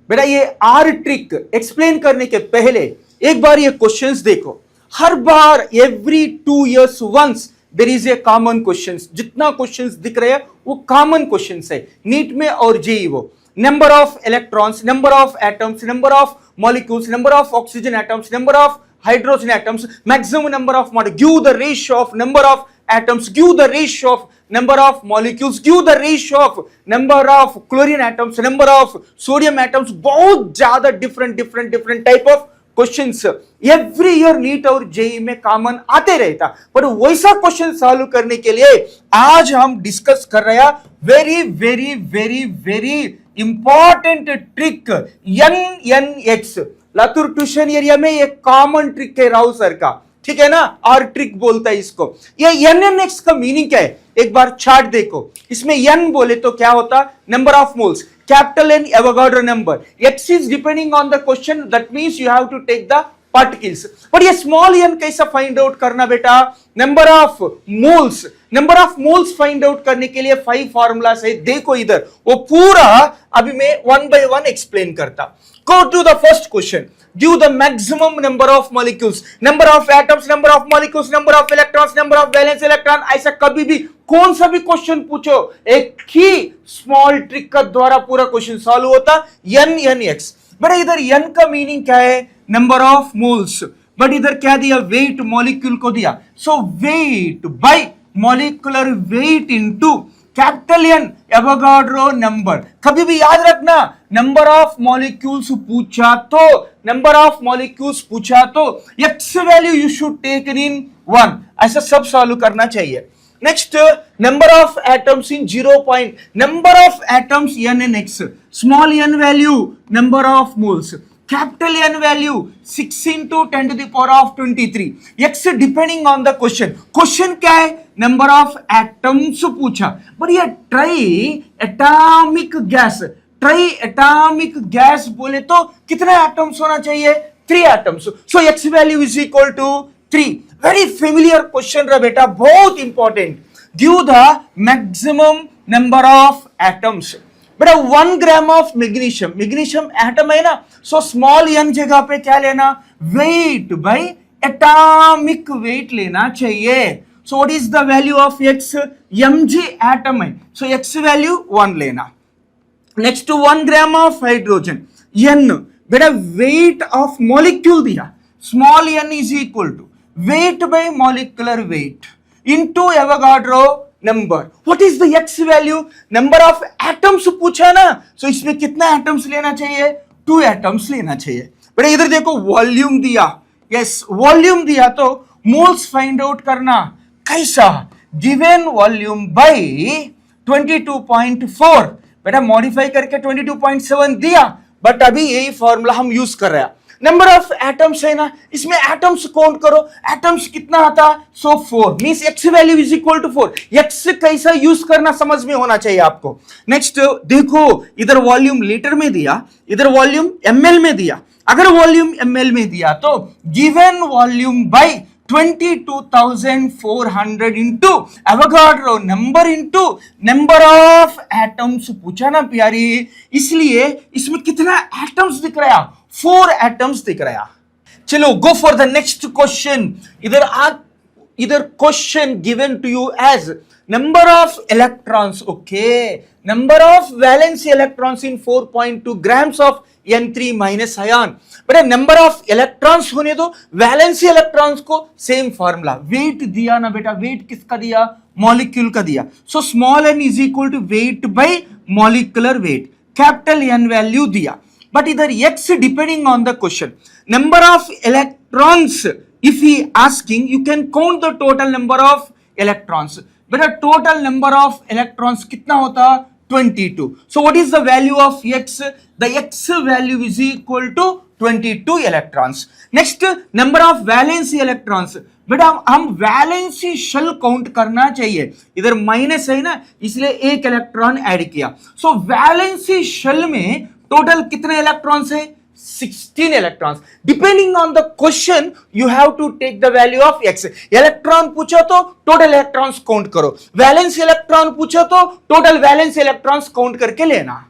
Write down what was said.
बेटा ये are trick explain करने के पहले एक बार ये क्वेश्चंस देखो। हर बार every 2 years once there is a common questions. जितना क्वेश्चंस दिख रहे हैं वो कॉमन क्वेश्चंस है नीट में और जेई वो। Number of electrons, number of atoms, number of molecules, number of oxygen atoms, number of hydrogen atoms, maximum number of molecules, give the ratio of number of atoms, give the ratio of number of molecules, give the ratio of number of chlorine atoms, number of sodium atoms। बहुत ज्यादा different type of questions every year NEET और JEE में common आते रहता, पर वैसा question solve करने के लिए आज हम डिस्कस कर रहे हैं very important trick NNX। Latur tuition area में एक कॉमन ट्रिक है राव सर का, ठीक है ना, आर ट्रिक बोलता है इसको। ये NNX का मीनिंग क्या है एक बार चार्ट देखो। इसमें N बोले तो क्या होता, number of moles, capital N Avogadro number, X is depending on the question, that means you have to take the particles. पर ये स्मॉल n कैसा फाइंड आउट करना बेटा, number of moles. Number of moles find out करने के लिए 5 formulas है, देखो इधर, वो पूरा अभी मैं 1 by 1 एक्सप्लेन करता। Go to the first question. Give the maximum number of molecules, number of atoms, number of molecules, number of electrons, number of valence electron। ऐसा कभी भी कौन सा भी क्वेश्चन पूछो एक ही स्मॉल ट्रिक का द्वारा पूरा क्वेश्चन सॉल्व होता, NNX। बट इधर n का मीनिंग क्या है, नंबर ऑफ मोल्स। बट इधर क्या दिया, वेट मॉलिक्यूल को दिया। So weight by molecular weight into capital N Avogadro number. कभी भी याद रखना, नंबर ऑफ मॉलिक्यूल्स पूछा तो, नंबर ऑफ मॉलिक्यूल्स पूछा तो X value you should take in 1, ऐसा सब सॉल्व करना चाहिए। Next, number of atoms in 0 point, number of atoms NNX, small n value number of moles, capital N value 6 into 10 to the power of 23, X depending on the question. Question क्या है, number of atoms पूछा, पर ये triatomic gas, triatomic gas बोले तो कितने एटम्स होना चाहिए, 3 atoms. So X value is equal to 3। Very familiar question रहा बेटा, बहुत important. Give the maximum number of atoms. बेटा 1 gram of magnesium, magnesium atom है ना, सो स्मॉल n जगह पे क्या लेना, वेट बाय एटॉमिक वेट लेना चाहिए। So what is the value of X, mg atom है, सो X वैल्यू 1 लेना। Next 1 gram of hydrogen, n बेटा वेट ऑफ मॉलिक्यूल दिया, small n is equal to weight by molecular weight into Avogadro number. What is the X value, number of atoms पूछा ना, सो इसमें कितना atoms लेना चाहिए, 2 atoms लेना चाहिए। बेटा इधर देखो वॉल्यूम दिया, यस वॉल्यूम दिया तो मोल्स फाइंड आउट करना कैसा, गिवन वॉल्यूम बाय 22.4। बेटा मॉडिफाई करके 22.7 दिया, बट अभी यही फॉर्मूला हम यूज कर रहे हैं। नंबर ऑफ एटम्स है ना, इसमें एटम्स काउंट करो, एटम्स कितना आता, so 4 means X value is equal to 4। X कैसा यूज करना समझ में होना चाहिए आपको। नेक्स्ट देखो, इधर वॉल्यूम लीटर में दिया, इधर वॉल्यूम ml में दिया। अगर वॉल्यूम ml में दिया तो given volume by 22,400 into Avogadro number into number of atoms पूछा ना प्यारी, इसलिए इसमें कितना एटम्स दिख रहा है, 4 एटम्स दिख रहा है। चलो go for the next question. इधर question given to you as number of electrons, okay, number of valency electrons in 4.2 grams of N3 minus ion. बेटा नंबर ऑफ इलेक्ट्रॉन्स होने दो, वैलेंसी इलेक्ट्रॉन्स को सेम फॉर्मूला, वेट दिया ना बेटा, weight किसका दिया, मॉलिक्यूल का दिया। So small n is equal to weight by molecular weight, capital N value दिया। बट इधर X depending on the question, number of electrons if he asking you can count the total number of electrons. बेटा total number of electrons कितना होता, 22। So what is the value of X? The X value is equal to 22 electrons. Next, number of valency electrons. बेटा हम valency shell count करना चाहिए, इधर minus है ना, इसलिए एक इलेक्ट्रॉन ऐड किया। सो वैलेंसी शेल में टोटल कितने इलेक्ट्रॉन्स है, 16 electrons. Depending on the question, you have to take the value of X. Electron पूछा तो टोटल इलेक्ट्रॉन्स काउंट करो, वैलेंस इलेक्ट्रॉन पूछा तो टोटल वैलेंस इलेक्ट्रॉन्स काउंट करके लेना।